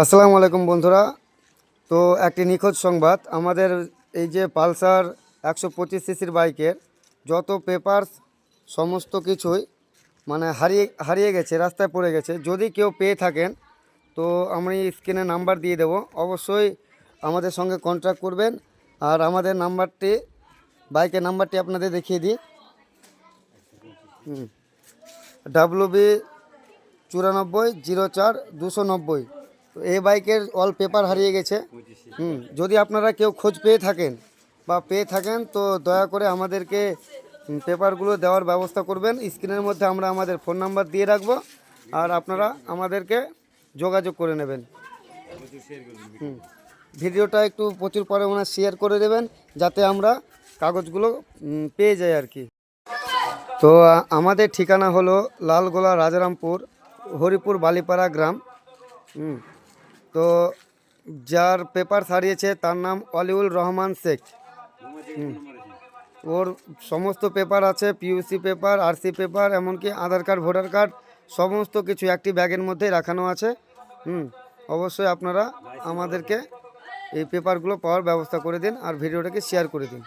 আসসালামু আলাইকুম বন্ধুরা। তো একটি নিখোঁজ সংবাদ, আমাদের এই যে পালসার 125 সিসির বাইকের যত পেপারস সমস্ত কিছুই মানে হারিয়ে হারিয়ে গেছে, রাস্তায় পড়ে গেছে। যদি কেউ পেয়ে থাকেন তো আমি স্ক্রিনে নাম্বার দিয়ে দেব, অবশ্যই আমাদের সঙ্গে কন্ট্যাক্ট করবেন। আর আমাদের নাম্বারটি, বাইকের নাম্বারটি আপনাদের দেখিয়ে দিই। WB 9404 290। তো এই বাইকের অল পেপার হারিয়ে গেছে। যদি আপনারা কেউ খোঁজ পেয়ে থাকেন তো দয়া করে আমাদেরকে পেপারগুলো দেওয়ার ব্যবস্থা করবেন। স্ক্রিনের মধ্যে আমরা আমাদের ফোন নাম্বার দিয়ে রাখবো, আর আপনারা আমাদেরকে যোগাযোগ করে নেবেন। ভিডিওটা একটু প্রচুর পরিমাণে শেয়ার করে দেবেন, যাতে আমরা কাগজগুলো পেয়ে যাই আর কি। তো আমাদের ঠিকানা হলো লালগোলা, রাজারামপুর, হরিপুর, বালিপাড়া গ্রাম। তো যার পেপার হারিয়েছে তার নাম অলিউল রহমান শেখ। ওর সমস্ত পেপার আছে, পিইউসি পেপার, আরসি পেপার, এমনকি আধার কার্ড, ভোটার কার্ড, সমস্ত কিছু একটি ব্যাগের মধ্যেই রাখানো আছে। অবশ্যই আপনারা আমাদেরকে এই পেপারগুলো পাওয়ার ব্যবস্থা করে দিন, আর ভিডিওটাকে শেয়ার করে দিন।